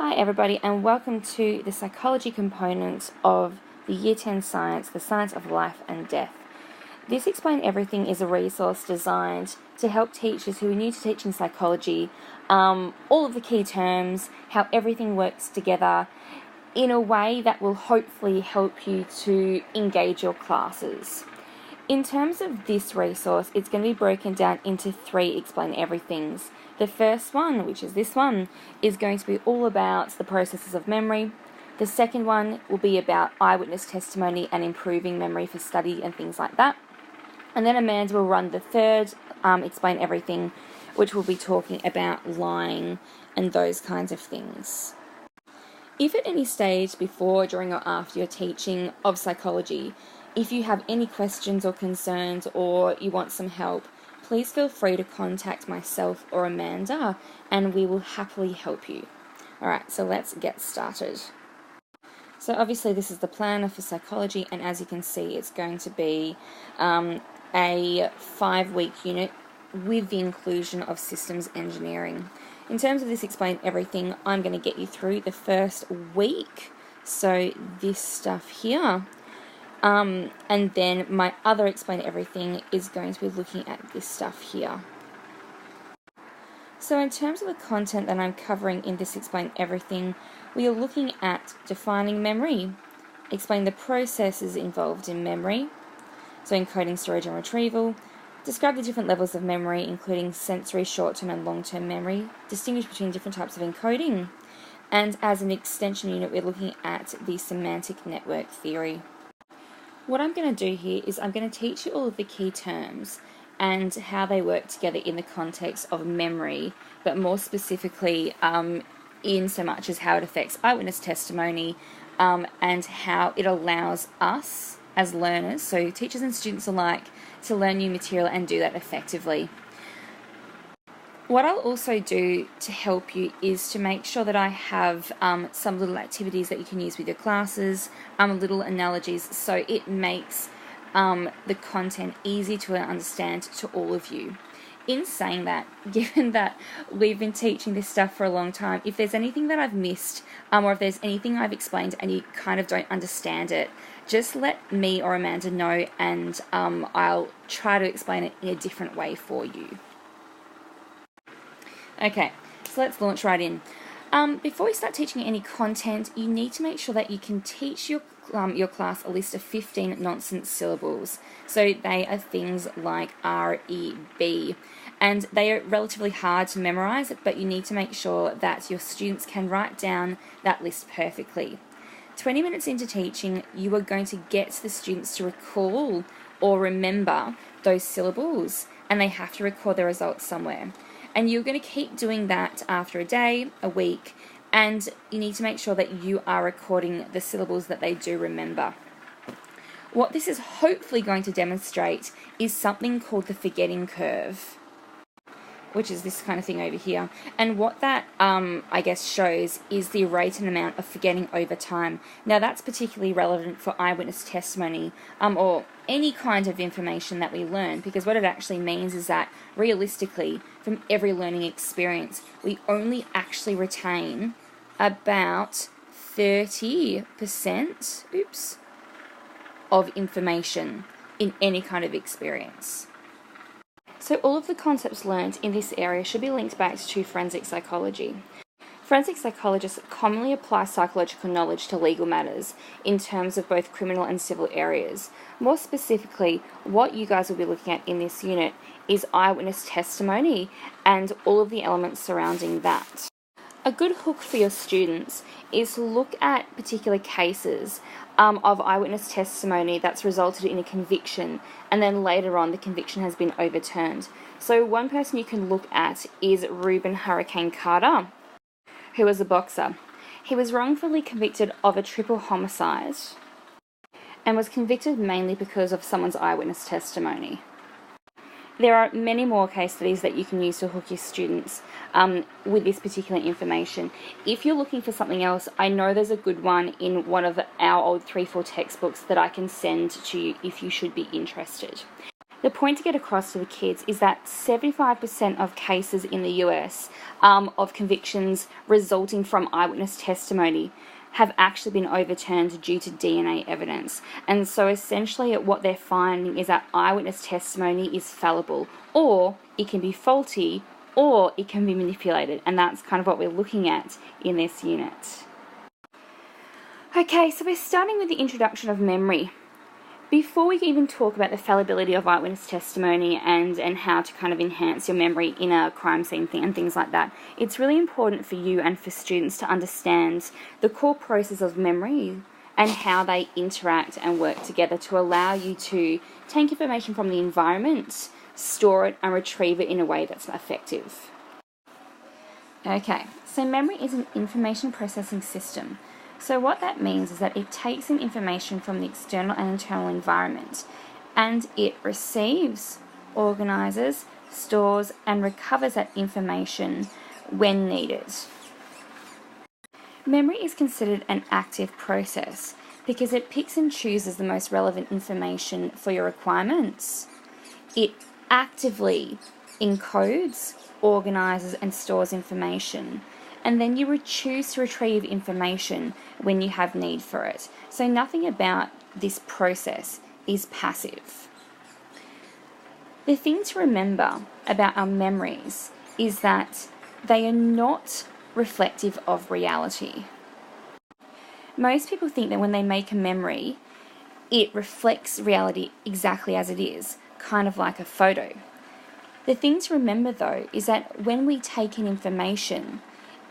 Hi everybody, and welcome to the psychology component of the Year 10 Science, the Science of Life and Death. This Explain Everything is a resource designed to help teachers who are new to teaching psychology, all of the key terms, how everything works together in a way that will hopefully help you to engage your classes. In terms of this resource, it's going to be broken down into 3 Explain Everythings. The first one, which is this one, is going to be all about the processes of memory. The second one will be about eyewitness testimony and improving memory for study and things like that. And then Amanda will run the third Explain Everything, which will be talking about lying and those kinds of things. If at any stage before, during or after your teaching of psychology, if you have any questions or concerns or you want some help, please feel free to contact myself or Amanda and we will happily help you. Alright, so let's get started. So obviously this is the planner for psychology, and as you can see it's going to be a 5-week unit with the inclusion of systems engineering. In terms of this Explain Everything, I'm going to get you through the first week, so this stuff here. And then my other Explain Everything is going to be looking at this stuff here. So in terms of the content that I'm covering in this Explain Everything, we are looking at defining memory, explain the processes involved in memory, so encoding, storage and retrieval, describe the different levels of memory, including sensory, short-term and long-term memory, distinguish between different types of encoding, and as an extension unit we're looking at the semantic network theory. What I'm going to do here is I'm going to teach you all of the key terms and how they work together in the context of memory, but more specifically in so much as how it affects eyewitness testimony and how it allows us as learners, so teachers and students alike, to learn new material and do that effectively. What I'll also do to help you is to make sure that I have some little activities that you can use with your classes, little analogies, so it makes the content easy to understand to all of you. In saying that, given that we've been teaching this stuff for a long time, if there's anything that I've missed or if there's anything I've explained and you kind of don't understand it, just let me or Amanda know and I'll try to explain it in a different way for you. Okay, so let's launch right in. Before we start teaching any content, you need to make sure that you can teach your class a list of 15 nonsense syllables. So they are things like REB, and they are relatively hard to memorize, but you need to make sure that your students can write down that list perfectly. 20 minutes into teaching, you are going to get the students to recall or remember those syllables, and they have to record their results somewhere. And you're going to keep doing that after a day, a week, and you need to make sure that you are recording the syllables that they do remember. What this is hopefully going to demonstrate is something called the forgetting curve, which is this kind of thing over here. And what that, shows is the rate and amount of forgetting over time. Now, that's particularly relevant for eyewitness testimony or any kind of information that we learn, because what it actually means is that, realistically, from every learning experience, we only actually retain about 30% of information in any kind of experience. So all of the concepts learned in this area should be linked back to forensic psychology. Forensic psychologists commonly apply psychological knowledge to legal matters in terms of both criminal and civil areas. More specifically, what you guys will be looking at in this unit is eyewitness testimony and all of the elements surrounding that. A good hook for your students is to look at particular cases of eyewitness testimony that's resulted in a conviction, and then later on the conviction has been overturned. So one person you can look at is Reuben Hurricane Carter, who was a boxer. He was wrongfully convicted of a triple homicide and was convicted mainly because of someone's eyewitness testimony. There are many more case studies that you can use to hook your students with this particular information. If you're looking for something else, I know there's a good one in one of our old 3-4 textbooks that I can send to you if you should be interested. The point to get across to the kids is that 75% of cases in the US of convictions resulting from eyewitness testimony have actually been overturned due to DNA evidence. And so essentially what they're finding is that eyewitness testimony is fallible, or it can be faulty, or it can be manipulated. And that's kind of what we're looking at in this unit. Okay, so we're starting with the introduction of memory. Before we even talk about the fallibility of eyewitness testimony and how to kind of enhance your memory in a crime scene and things like that, it's really important for you and for students to understand the core process of memory and how they interact and work together to allow you to take information from the environment, store it, and retrieve it in a way that's effective. Okay, so memory is an information processing system. So what that means is that it takes in information from the external and internal environment, and it receives, organises, stores, and recovers that information when needed. Memory is considered an active process because it picks and chooses the most relevant information for your requirements. It actively encodes, organises, and stores information. And then you would choose to retrieve information when you have need for it. So nothing about this process is passive. The thing to remember about our memories is that they are not reflective of reality. Most people think that when they make a memory, it reflects reality exactly as it is, kind of like a photo. The thing to remember though is that when we take in information,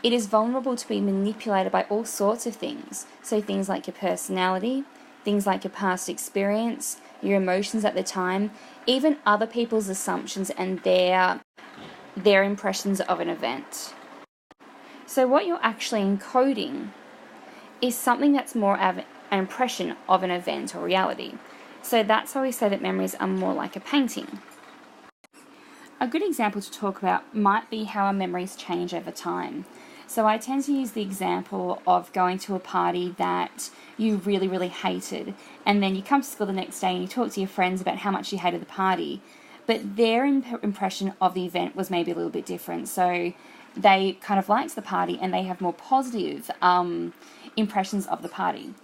it is vulnerable to be manipulated by all sorts of things. So things like your personality, things like your past experience, your emotions at the time, even other people's assumptions and their impressions of an event. So what you're actually encoding is something that's more of an impression of an event or reality. So that's why we say that memories are more like a painting. A good example to talk about might be how our memories change over time. So I tend to use the example of going to a party that you really, really hated, and then you come to school the next day and you talk to your friends about how much you hated the party, but their impression of the event was maybe a little bit different. So they kind of liked the party and they have more positive impressions of the party.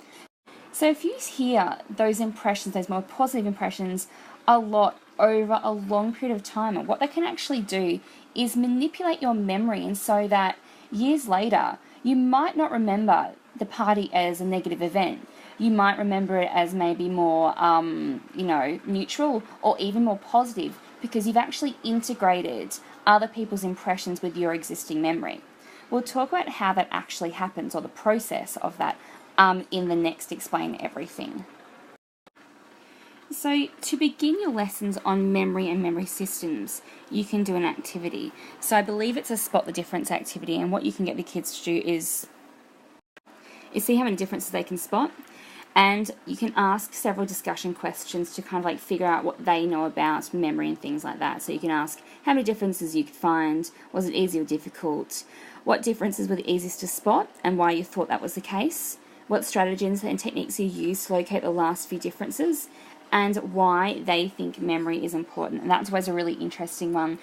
So if you hear those impressions, those more positive impressions, a lot over a long period of time, and what they can actually do is manipulate your memory, and so that years later, you might not remember the party as a negative event. You might remember it as maybe more, neutral or even more positive, because you've actually integrated other people's impressions with your existing memory. We'll talk about how that actually happens, or the process of that, in the next Explain Everything. So to begin your lessons on memory and memory systems, you can do an activity. So I believe it's a spot the difference activity, and what you can get the kids to do is see how many differences they can spot, and you can ask several discussion questions to kind of like figure out what they know about memory and things like that. So you can ask how many differences you could find, was it easy or difficult, what differences were the easiest to spot and why you thought that was the case, what strategies and techniques you used to locate the last few differences, and why they think memory is important. And that's always a really interesting one.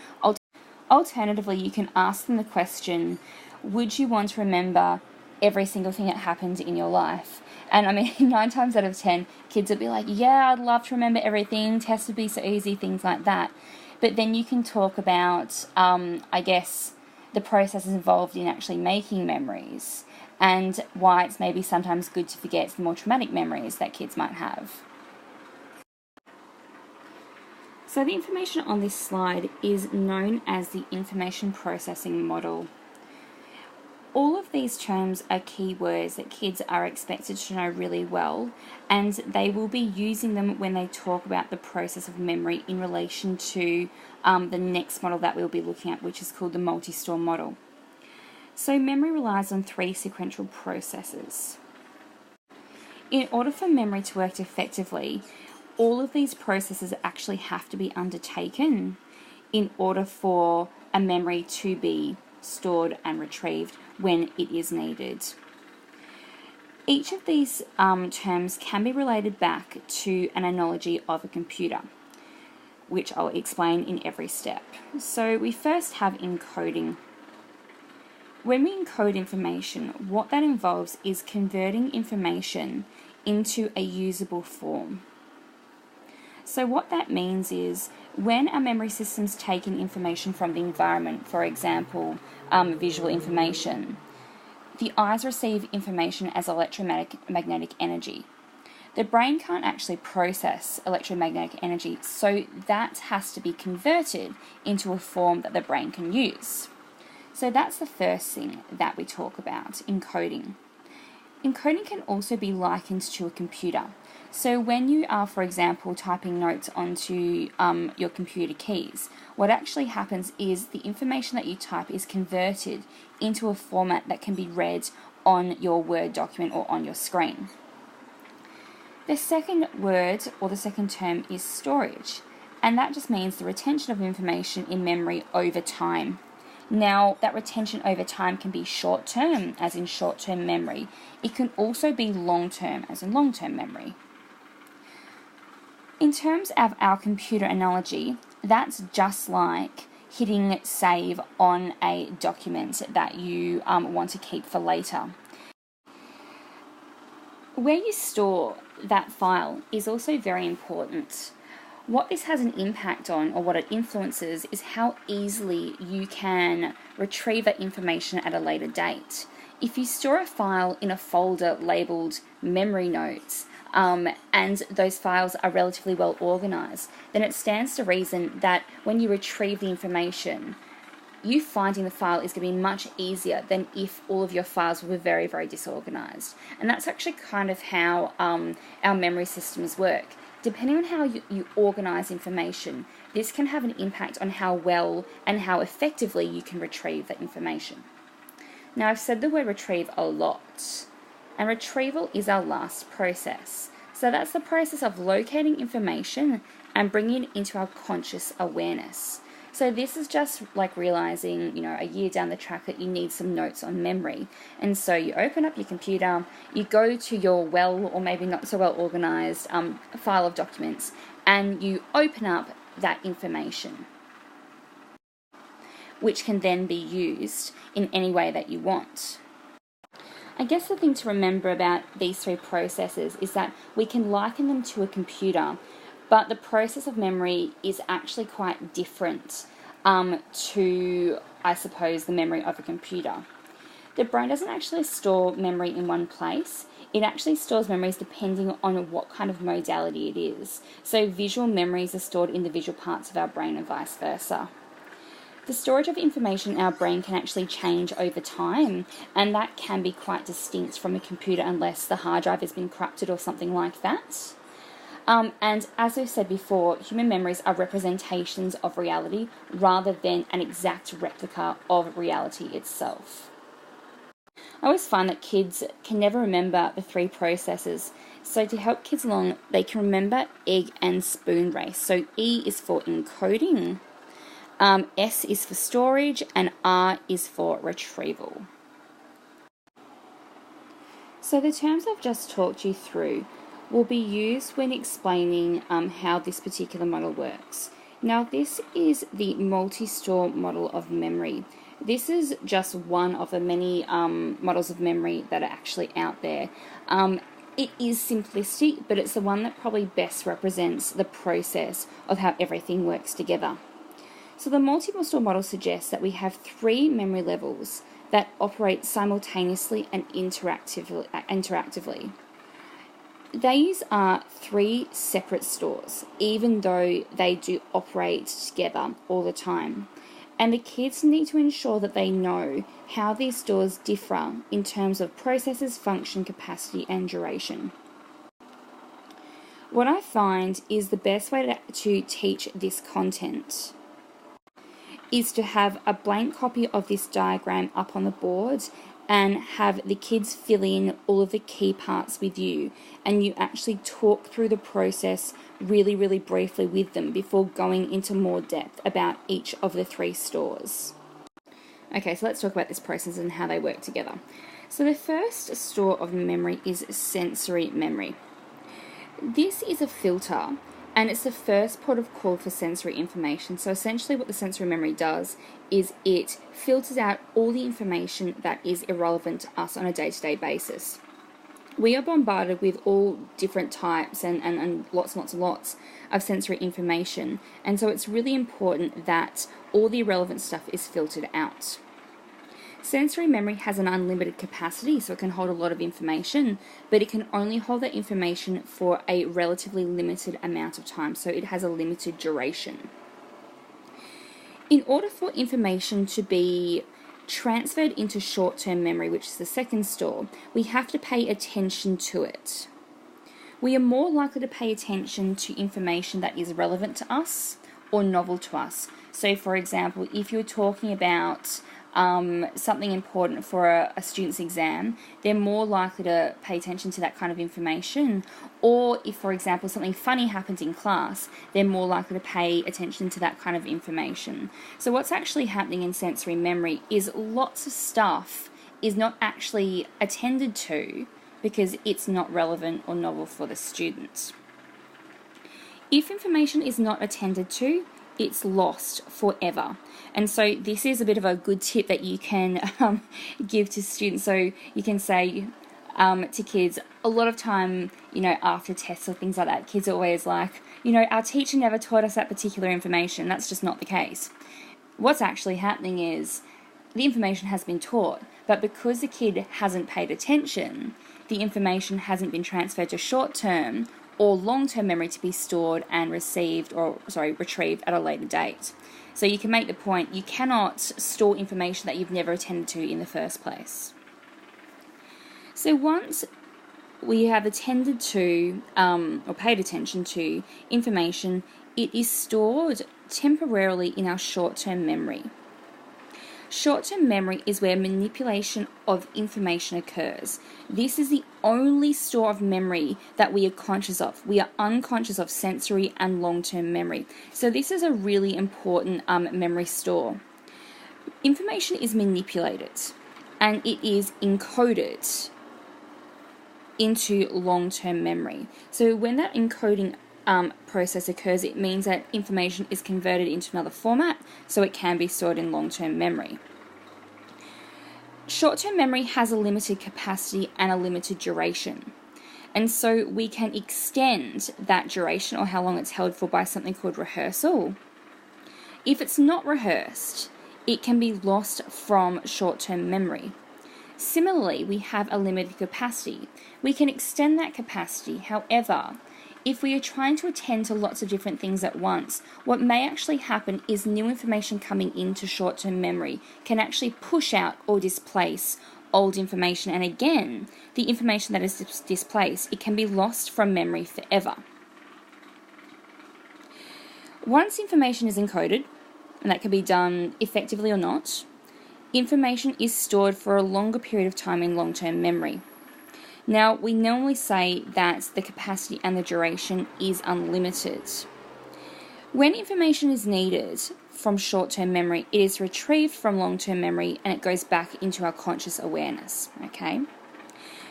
Alternatively, you can ask them the question, would you want to remember every single thing that happened in your life? And I mean, 9 times out of 10, kids would be like, yeah, I'd love to remember everything, tests would be so easy, things like that. But then you can talk about, the processes involved in actually making memories, and why it's maybe sometimes good to forget the more traumatic memories that kids might have. So the information on this slide is known as the information processing model. All of these terms are keywords that kids are expected to know really well, and they will be using them when they talk about the process of memory in relation to the next model that we'll be looking at, which is called the multi-store model. So memory relies on 3 sequential processes. In order for memory to work effectively, all of these processes actually have to be undertaken in order for a memory to be stored and retrieved when it is needed. Each of these terms can be related back to an analogy of a computer. which I'll explain in every step. So we first have encoding. When we encode information, what that involves is converting information into a usable form. So what that means is when our memory systems take in information from the environment, for example, visual information, the eyes receive information as electromagnetic energy. The brain can't actually process electromagnetic energy, so that has to be converted into a form that the brain can use. So that's the first thing that we talk about, encoding. Encoding can also be likened to a computer. So when you are, for example, typing notes onto your computer keys, what actually happens is the information that you type is converted into a format that can be read on your Word document or on your screen. The second word or the second term is storage, and that just means the retention of information in memory over time. Now, that retention over time can be short-term, as in short-term memory. It can also be long-term, as in long-term memory. In terms of our computer analogy, that's just like hitting save on a document that you want to keep for later. Where you store that file is also very important. What this has an impact on, or what it influences, is how easily you can retrieve that information at a later date. If you store a file in a folder labelled memory notes, and those files are relatively well organised, then it stands to reason that when you retrieve the information, you finding the file is going to be much easier than if all of your files were very, very disorganised. And that's actually kind of how our memory systems work. Depending on how you organise information, this can have an impact on how well and how effectively you can retrieve that information. Now, I've said the word retrieve a lot, and retrieval is our last process. So that's the process of locating information and bringing it into our conscious awareness. So this is just like realizing, a year down the track that you need some notes on memory. And so you open up your computer, you go to your well or maybe not so well organized file of documents, and you open up that information, which can then be used in any way that you want. I guess the thing to remember about these three processes is that we can liken them to a computer, but the process of memory is actually quite different to, I suppose, the memory of a computer. The brain doesn't actually store memory in one place. It actually stores memories depending on what kind of modality it is. So visual memories are stored in the visual parts of our brain and vice versa. The storage of information in our brain can actually change over time, and that can be quite distinct from a computer unless the hard drive has been corrupted or something like that. And as I've said before, human memories are representations of reality rather than an exact replica of reality itself. I always find that kids can never remember the three processes. So to help kids along, they can remember egg and spoon race. So E is for encoding, S is for storage, and R is for retrieval. So the terms I've just talked you through will be used when explaining how this particular model works. Now, this is the multi-store model of memory. This is just one of the many models of memory that are actually out there. It is simplistic, but it's the one that probably best represents the process of how everything works together. So the multiple store model suggests that we have three memory levels that operate simultaneously and interactively. These are three separate stores, even though they do operate together all the time. And the kids need to ensure that they know how these stores differ in terms of processes, function, capacity, and duration. What I find is the best way to teach this content is to have a blank copy of this diagram up on the board and have the kids fill in all of the key parts with you, and you actually talk through the process really, really briefly with them before going into more depth about each of the three stores. Okay, so let's talk about this process and how they work together. So the first store of memory is sensory memory. This is a filter and it's the first port of call for sensory information. So essentially what the sensory memory does is it filters out all the information that is irrelevant to us on a day-to-day basis. We are bombarded with all different types and lots and lots and lots of sensory information, and so it's really important that all the irrelevant stuff is filtered out. Sensory memory has an unlimited capacity, so it can hold a lot of information, but it can only hold that information for a relatively limited amount of time, so it has a limited duration. In order for information to be transferred into short-term memory, which is the second store, we have to pay attention to it. We are more likely to pay attention to information that is relevant to us or novel to us. So, for example, if you're talking about something important for a student's exam, they're more likely to pay attention to that kind of information. Or if, for example, something funny happens in class, they're more likely to pay attention to that kind of information. So what's actually happening in sensory memory is lots of stuff is not actually attended to because it's not relevant or novel for the student. If information is not attended to, it's lost forever. And so this is a bit of a good tip that you can give to students. So you can say to kids, a lot of time, after tests or things like that, kids are always like, our teacher never taught us that particular information. That's just not the case. What's actually happening is the information has been taught, but because the kid hasn't paid attention, the information hasn't been transferred to short-term or long-term memory to be stored and retrieved at a later date. So you can make the point, you cannot store information that you've never attended to in the first place. So once we have attended to or paid attention to information, it is stored temporarily in our short-term memory. Short-term memory is where manipulation of information occurs. This is the only store of memory that we are conscious of. We are unconscious of sensory and long-term memory. So this is a really important memory store. Information is manipulated and it is encoded into long-term memory. So when that encoding process occurs, it means that information is converted into another format so it can be stored in long-term memory. Short-term memory has a limited capacity and a limited duration, and so we can extend that duration or how long it's held for by something called rehearsal. If it's not rehearsed, it can be lost from short-term memory. Similarly, we have a limited capacity. We can extend that capacity. However, if we are trying to attend to lots of different things at once, what may actually happen is new information coming into short-term memory can actually push out or displace old information. And again, the information that is displaced, it can be lost from memory forever. Once information is encoded, and that can be done effectively or not, information is stored for a longer period of time in long-term memory. Now, we normally say that the capacity and the duration is unlimited. When information is needed from short-term memory, it is retrieved from long-term memory and it goes back into our conscious awareness, okay?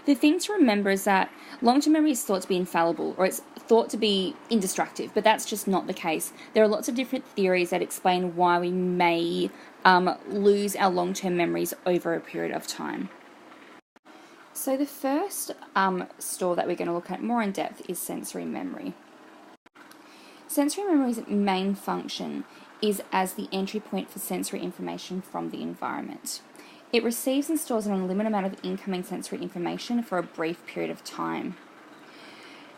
The thing to remember is that long-term memory is thought to be infallible, or it's thought to be indestructible, but that's just not the case. There are lots of different theories that explain why we may lose our long-term memories over a period of time. So the first store that we're going to look at more in depth is sensory memory. Sensory memory's main function is as the entry point for sensory information from the environment. It receives and stores an unlimited amount of incoming sensory information for a brief period of time.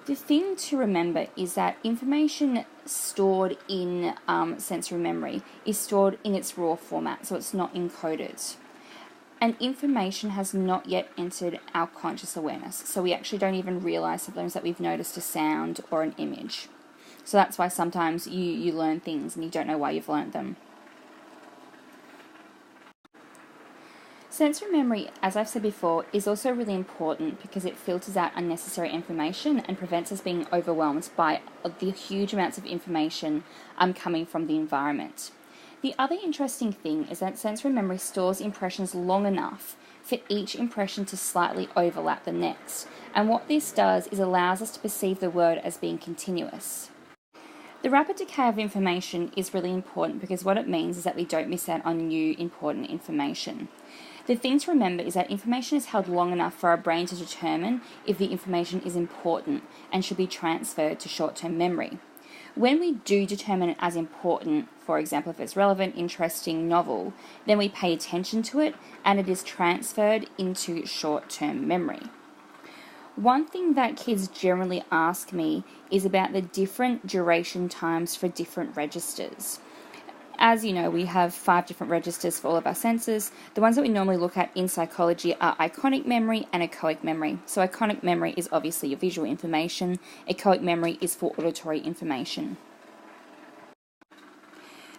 The thing to remember is that information stored in sensory memory is stored in its raw format, so it's not encoded. And information has not yet entered our conscious awareness, so we actually don't even realize sometimes that we've noticed a sound or an image. So that's why sometimes you learn things and you don't know why you've learned them. Sensory memory, as I've said before, is also really important because it filters out unnecessary information and prevents us being overwhelmed by the huge amounts of information coming from the environment. The other interesting thing is that sensory memory stores impressions long enough for each impression to slightly overlap the next. And what this does is allows us to perceive the word as being continuous. The rapid decay of information is really important because what it means is that we don't miss out on new important information. The thing to remember is that information is held long enough for our brain to determine if the information is important and should be transferred to short-term memory. When we do determine it as important, for example, if it's relevant, interesting, novel, then we pay attention to it and it is transferred into short-term memory. One thing that kids generally ask me is about the different duration times for different registers. As you know, we have 5 different registers for all of our senses. The ones that we normally look at in psychology are iconic memory and echoic memory. So iconic memory is obviously your visual information. Echoic memory is for auditory information.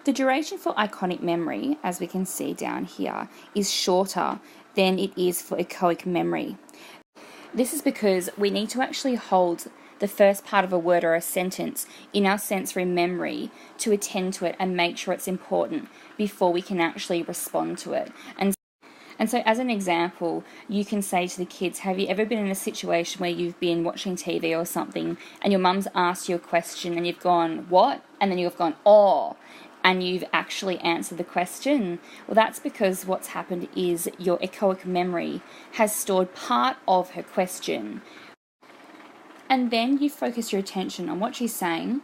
The duration for iconic memory, as we can see down here, is shorter than it is for echoic memory. This is because we need to actually hold the first part of a word or a sentence in our sensory memory to attend to it and make sure it's important before we can actually respond to it. And so as an example, you can say to the kids, have you ever been in a situation where you've been watching TV or something and your mum's asked you a question and you've gone, what? And then you've gone, oh, and you've actually answered the question? Well, that's because what's happened is your echoic memory has stored part of her question. And then you focus your attention on what she's saying,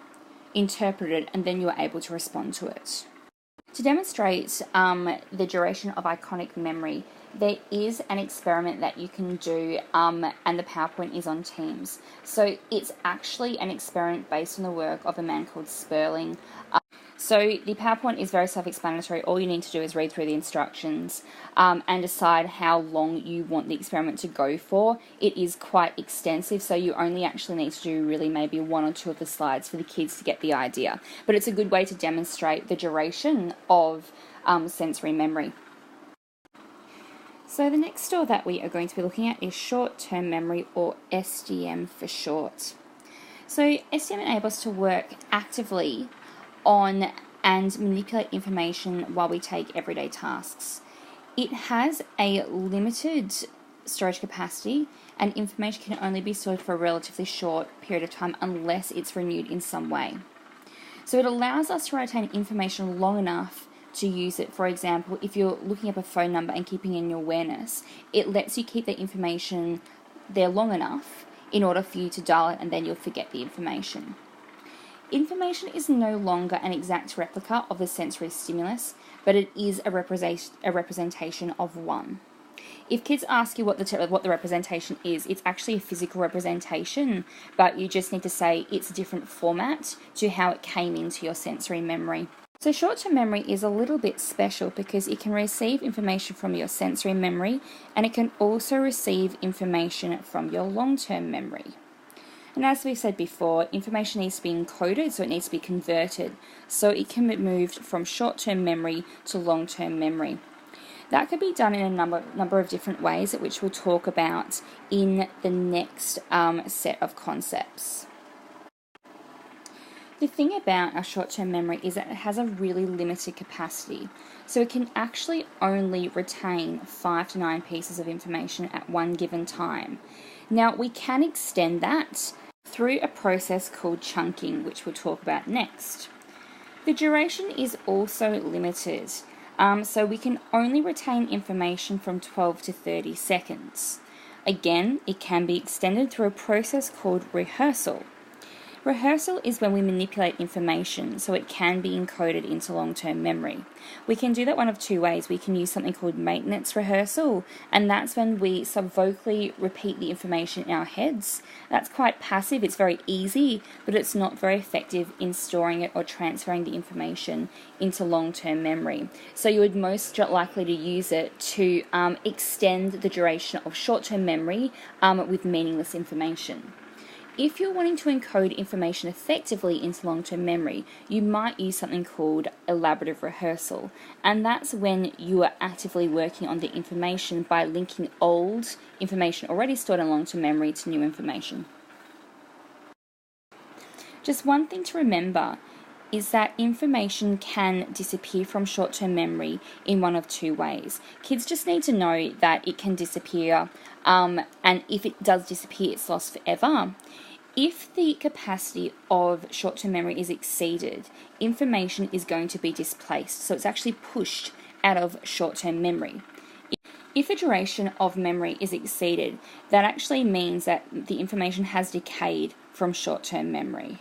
interpret it, and then you're able to respond to it. To demonstrate the duration of iconic memory, there is an experiment that you can do, and the PowerPoint is on Teams. So it's actually an experiment based on the work of a man called Sperling. So the PowerPoint is very self-explanatory. All you need to do is read through the instructions and decide how long you want the experiment to go for. It is quite extensive, so you only actually need to do really maybe 1 or 2 of the slides for the kids to get the idea. But it's a good way to demonstrate the duration of sensory memory. So the next tool that we are going to be looking at is short-term memory, or STM for short. So STM enables us to work actively on and manipulate information while we take everyday tasks. It has a limited storage capacity, and information can only be stored for a relatively short period of time unless it's renewed in some way. So it allows us to retain information long enough to use it. For example, if you're looking up a phone number and keeping it in your awareness, it lets you keep that information there long enough in order for you to dial it, and then you'll forget the information. Information is no longer an exact replica of the sensory stimulus, but it is a representation of one. If kids ask you what the representation is, it's actually a physical representation, but you just need to say it's a different format to how it came into your sensory memory. So short-term memory is a little bit special because it can receive information from your sensory memory, and it can also receive information from your long-term memory. And as we said before, information needs to be encoded, so it needs to be converted, so it can be moved from short-term memory to long-term memory. That could be done in a number of different ways, which we'll talk about in the next set of concepts. The thing about our short-term memory is that it has a really limited capacity, so it can actually only retain 5 to 9 pieces of information at one given time. Now, we can extend that through a process called chunking, which we'll talk about next. The duration is also limited, so we can only retain information from 12 to 30 seconds. Again, it can be extended through a process called rehearsal. Rehearsal is when we manipulate information so it can be encoded into long-term memory. We can do that one of 2 ways. We can use something called maintenance rehearsal, and that's when we subvocally repeat the information in our heads. That's quite passive, it's very easy, but it's not very effective in storing it or transferring the information into long-term memory. So you would most likely to use it to extend the duration of short-term memory with meaningless information. If you're wanting to encode information effectively into long-term memory, you might use something called elaborative rehearsal, and that's when you are actively working on the information by linking old information already stored in long-term memory to new information. Just one thing to remember is that information can disappear from short-term memory in one of 2 ways. Kids just need to know that it can disappear, and if it does disappear, it's lost forever. If the capacity of short-term memory is exceeded, information is going to be displaced, so it's actually pushed out of short-term memory. If the duration of memory is exceeded, that actually means that the information has decayed from short-term memory.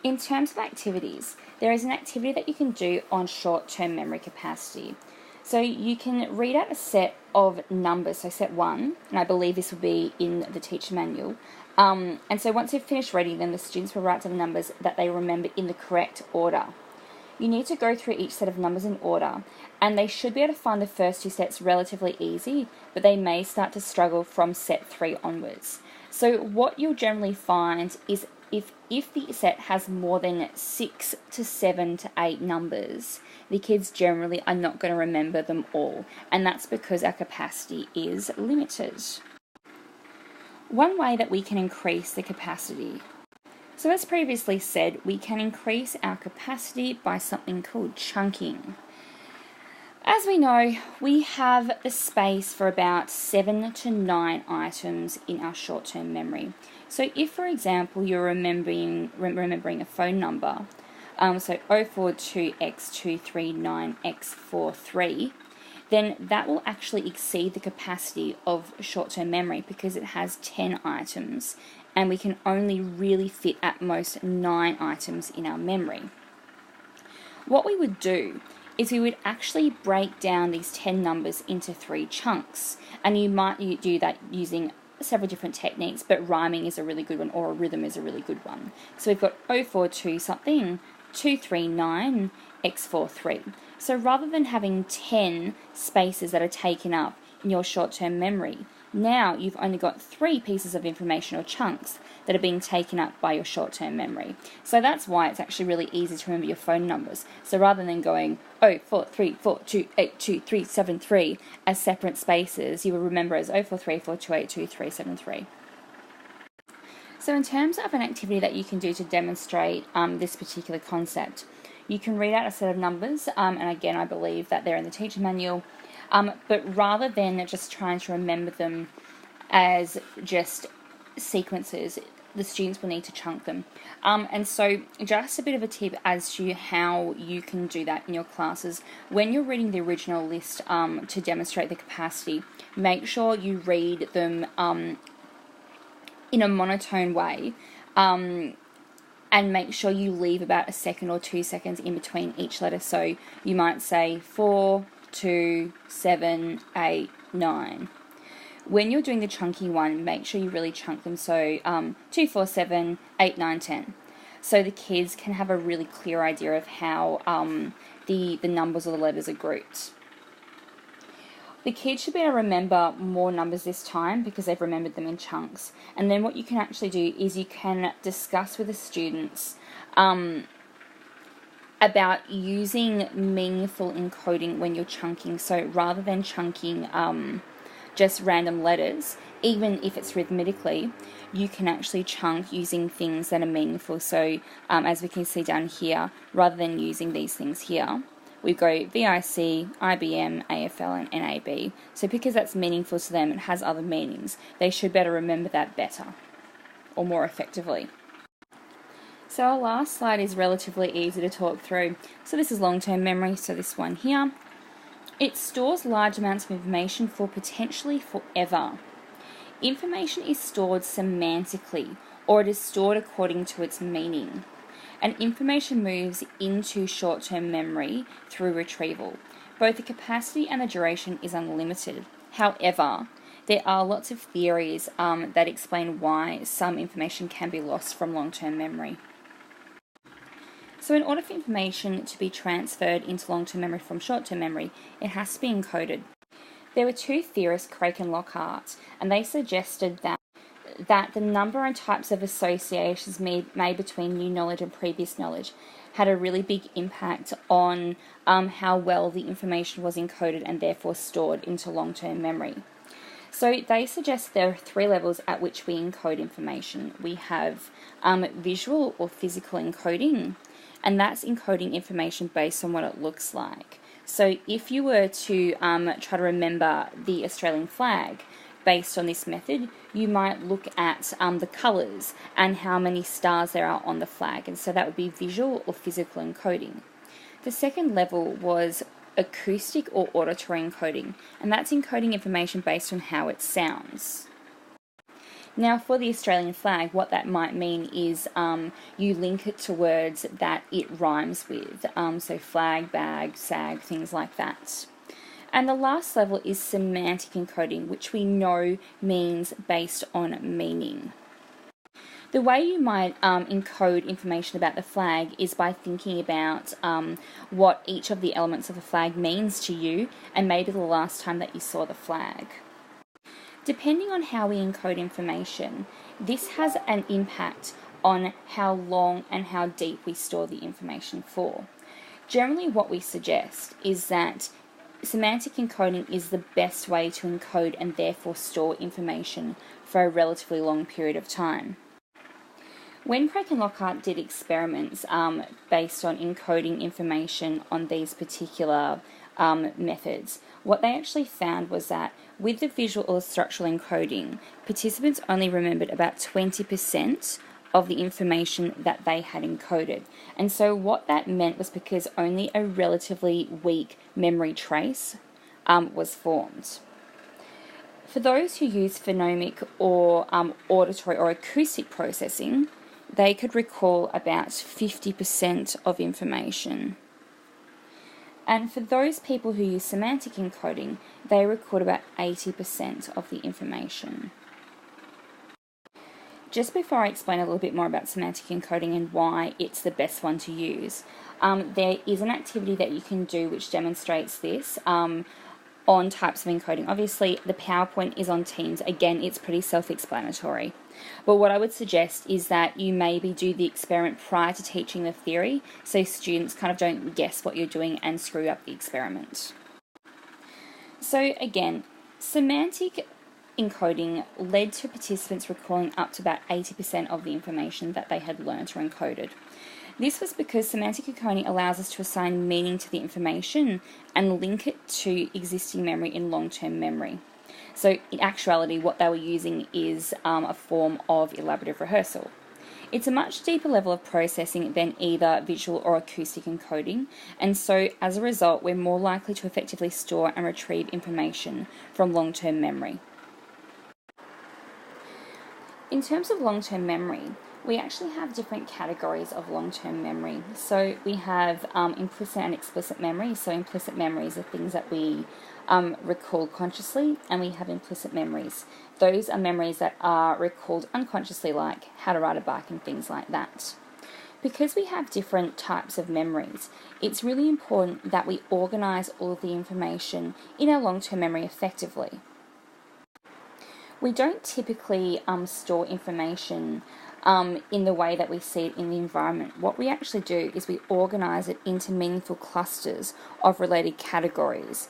In terms of activities, there is an activity that you can do on short-term memory capacity. So you can read out a set of numbers, so set 1, and I believe this will be in the teacher manual. And so once you've finished reading them, the students will write down the numbers that they remember in the correct order. You need to go through each set of numbers in order, and they should be able to find the first 2 sets relatively easy, but they may start to struggle from set 3 onwards. So what you'll generally find is if the set has more than 6 to 7 to 8 numbers, the kids generally are not going to remember them all, and that's because our capacity is limited. One way that we can increase the capacity. So as previously said, we can increase our capacity by something called chunking. As we know, we have the space for about 7 to 9 items in our short-term memory. So if, for example, you're remembering a phone number, so 042x239x43, then that will actually exceed the capacity of short-term memory because it has 10 items, and we can only really fit at most 9 items in our memory. What we would do is we would actually break down these 10 numbers into 3 chunks, and you might do that using several different techniques, but rhyming is a really good one, or a rhythm is a really good one. So we've got 042 something, 239, x43. So rather than having 10 spaces that are taken up in your short-term memory, now you've only got 3 pieces of information or chunks that are being taken up by your short-term memory. So that's why it's actually really easy to remember your phone numbers. So rather than going 04342822373 as separate spaces, you will remember as 04342822373. So in terms of an activity that you can do to demonstrate this particular concept, you can read out a set of numbers, and again I believe that they're in the teacher manual, but rather than just trying to remember them as just sequences, the students will need to chunk them. And so just a bit of a tip as to how you can do that in your classes. When you're reading the original list to demonstrate the capacity, make sure you read them in a monotone way, and make sure you leave about a second or 2 seconds in between each letter. So you might say 4, 2, 7, 8, 9. When you're doing the chunky one, make sure you really chunk them. So 2, 4, 7, 8, 9, 10. So the kids can have a really clear idea of how the numbers or the letters are grouped. The kids should be able to remember more numbers this time because they've remembered them in chunks. And then what you can actually do is you can discuss with the students about using meaningful encoding when you're chunking. So rather than chunking just random letters, even if it's rhythmically, you can actually chunk using things that are meaningful. So as we can see down here, rather than using these things here, we go VIC, IBM, AFL, and NAB. So because that's meaningful to them, it has other meanings. They should better remember that better or more effectively. So our last slide is relatively easy to talk through. So this is long-term memory, so this one here. It stores large amounts of information for potentially forever. Information is stored semantically, or it is stored according to its meaning. And information moves into short-term memory through retrieval. Both the capacity and the duration is unlimited. However, there are lots of theories that explain why some information can be lost from long-term memory. So in order for information to be transferred into long-term memory from short-term memory, it has to be encoded. There were 2 theorists, Craik and Lockhart, and they suggested that the number and types of associations made between new knowledge and previous knowledge had a really big impact on how well the information was encoded and therefore stored into long-term memory. So they suggest there are 3 levels at which we encode information. We have visual or physical encoding, and that's encoding information based on what it looks like. So if you were to try to remember the Australian flag, based on this method, you might look at the colours and how many stars there are on the flag, and so that would be visual or physical encoding. The second level was acoustic or auditory encoding, and that's encoding information based on how it sounds. Now, for the Australian flag, what that might mean is you link it to words that it rhymes with, so flag, bag, sag, things like that. And the last level is semantic encoding, which we know means based on meaning. The way you might encode information about the flag is by thinking about what each of the elements of the flag means to you, and maybe the last time that you saw the flag. Depending on how we encode information, this has an impact on how long and how deep we store the information for. Generally, what we suggest is that semantic encoding is the best way to encode and therefore store information for a relatively long period of time. When Craik and Lockhart did experiments based on encoding information on these particular methods, what they actually found was that with the visual or structural encoding, participants only remembered about 20% of the information that they had encoded. And so what that meant was because only a relatively weak memory trace was formed. For those who use phonemic or auditory or acoustic processing, they could recall about 50% of information. And for those people who use semantic encoding, they record about 80% of the information. Just before I explain a little bit more about semantic encoding and why it's the best one to use, there is an activity that you can do which demonstrates this on types of encoding. Obviously, the PowerPoint is on Teams. Again, it's pretty self-explanatory. But what I would suggest is that you maybe do the experiment prior to teaching the theory, so students kind of don't guess what you're doing and screw up the experiment. So again, semantic encoding led to participants recalling up to about 80% of the information that they had learnt or encoded. This was because semantic encoding allows us to assign meaning to the information and link it to existing memory in long-term memory. So in actuality, what they were using is a form of elaborative rehearsal. It's a much deeper level of processing than either visual or acoustic encoding, and so as a result, we're more likely to effectively store and retrieve information from long-term memory. In terms of long-term memory, we actually have different categories of long-term memory. So we have implicit and explicit memory. So implicit memories are things that we recall consciously, and we have implicit memories. Those are memories that are recalled unconsciously, like how to ride a bike and things like that. Because we have different types of memories, it's really important that we organise all of the information in our long-term memory effectively. We don't typically store information in the way that we see it in the environment. What we actually do is we organise it into meaningful clusters of related categories.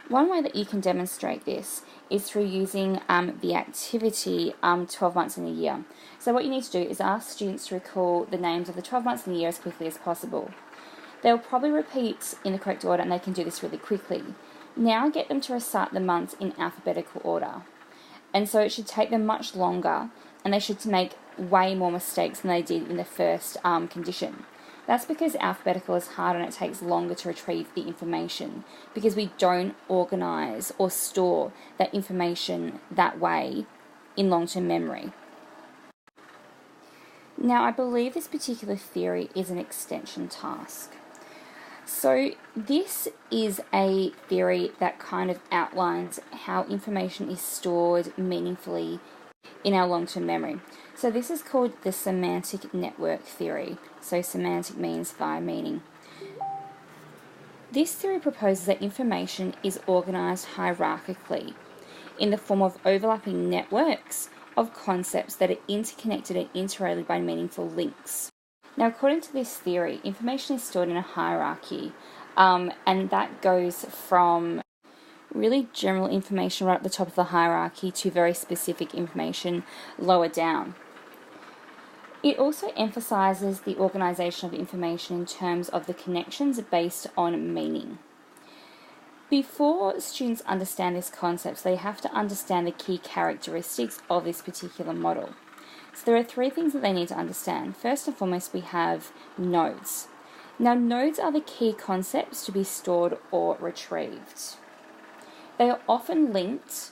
One way that you can demonstrate this is through using the activity 12 months in a year. So what you need to do is ask students to recall the names of the 12 months in the year as quickly as possible. They'll probably repeat in the correct order, and they can do this really quickly. Now get them to recite the months in alphabetical order. And so it should take them much longer, and they should make way more mistakes than they did in the first condition. That's because alphabetical is harder and it takes longer to retrieve the information, because we don't organise or store that information that way in long-term memory. Now, I believe this particular theory is an extension task. So this is a theory that kind of outlines how information is stored meaningfully in our long-term memory. So this is called the semantic network theory. So semantic means via meaning. This theory proposes that information is organised hierarchically in the form of overlapping networks of concepts that are interconnected and interrelated by meaningful links. Now, according to this theory, information is stored in a hierarchy, and that goes from really general information right at the top of the hierarchy to very specific information lower down. It also emphasises the organisation of information in terms of the connections based on meaning. Before students understand these concepts, they have to understand the key characteristics of this particular model. So there are three things that they need to understand. First and foremost, we have nodes. Now, nodes are the key concepts to be stored or retrieved. They are often linked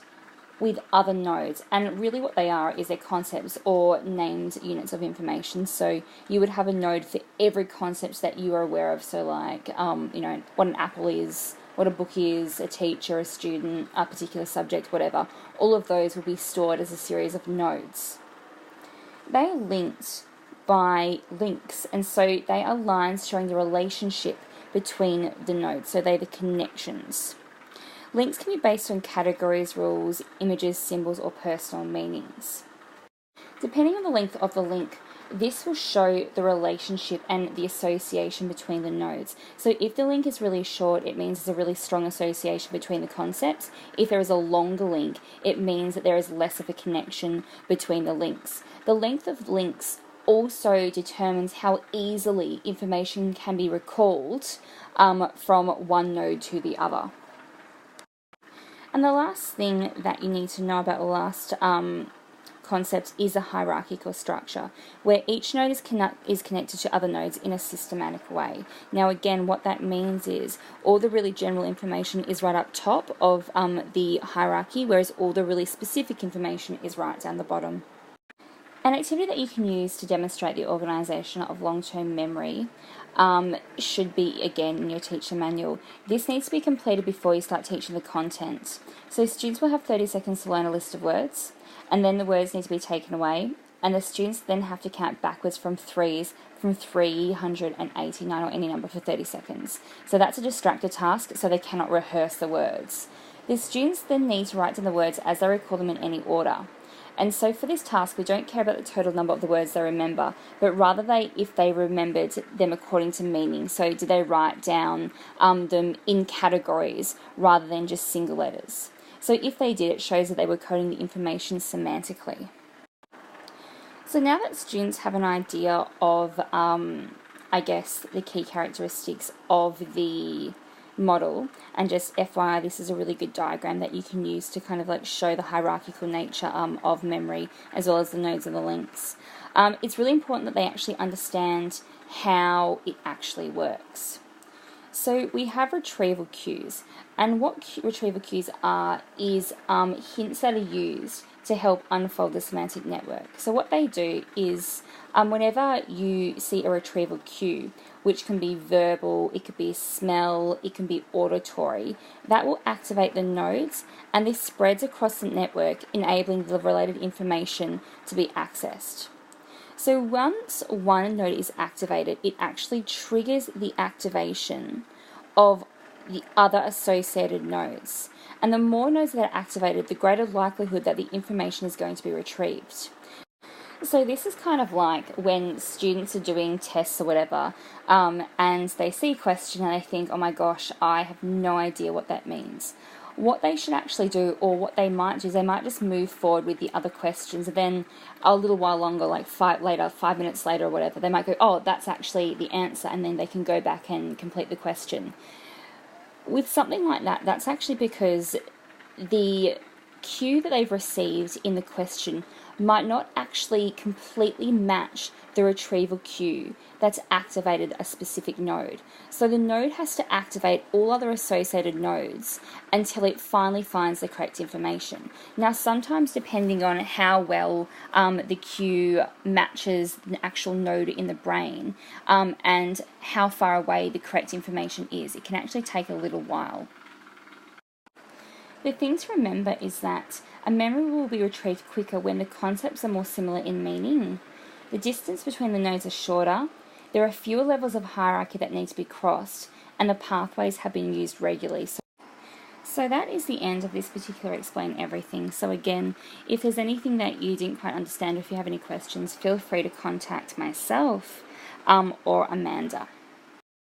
with other nodes, and really what they are is their concepts or named units of information. So you would have a node for every concept that you are aware of. So like, what an apple is, what a book is, a teacher, a student, a particular subject, whatever. All of those will be stored as a series of nodes. They are linked by links, and so they are lines showing the relationship between the nodes. So they're the connections. Links can be based on categories, rules, images, symbols, or personal meanings. Depending on the length of the link, this will show the relationship and the association between the nodes. So if the link is really short, it means there's a really strong association between the concepts. If there is a longer link, it means that there is less of a connection between the links. The length of links also determines how easily information can be recalled from one node to the other. And the last thing that you need to know about the last concept is a hierarchical structure, where each node is connected to other nodes in a systematic way. Now again, what that means is all the really general information is right up top of the hierarchy, whereas all the really specific information is right down the bottom. An activity that you can use to demonstrate the organisation of long-term memory should be, again, in your teacher manual. This needs to be completed before you start teaching the content. So students will have 30 seconds to learn a list of words, and then the words need to be taken away, and the students then have to count backwards from 389 or any number for 30 seconds. So that's a distractor task, so they cannot rehearse the words. The students then need to write down the words as they recall them in any order. And so for this task, we don't care about the total number of the words they remember, but rather if they remembered them according to meaning. So did they write down them in categories rather than just single letters? So if they did, it shows that they were coding the information semantically. So now that students have an idea of, the key characteristics of the model, and just FYI, this is a really good diagram that you can use to kind of like show the hierarchical nature of memory as well as the nodes and the links. It's really important that they actually understand how it actually works. So we have retrieval cues, and what retrieval cues are is hints that are used to help unfold the semantic network. So what they do is whenever you see a retrieval cue, which can be verbal, it could be a smell, it can be auditory, that will activate the nodes, and this spreads across the network, enabling the related information to be accessed. So once one node is activated, it actually triggers the activation of the other associated nodes. And the more nodes that are activated, the greater likelihood that the information is going to be retrieved. So this is kind of like when students are doing tests or whatever, and they see a question and they think, oh my gosh, I have no idea what that means. What they should actually do, or what they might do, is they might just move forward with the other questions, and then a little while longer, like 5 minutes later or whatever, they might go, oh, that's actually the answer, and then they can go back and complete the question. With something like that, that's actually because the cue that they've received in the question might not actually completely match the retrieval cue that's activated a specific node. So the node has to activate all other associated nodes until it finally finds the correct information. Now, sometimes depending on how well the cue matches the actual node in the brain and how far away the correct information is, it can actually take a little while. The thing to remember is that a memory will be retrieved quicker when the concepts are more similar in meaning. The distance between the nodes are shorter, there are fewer levels of hierarchy that need to be crossed, and the pathways have been used regularly. So that is the end of this particular Explain Everything. So again, if there's anything that you didn't quite understand, or if you have any questions, feel free to contact myself or Amanda.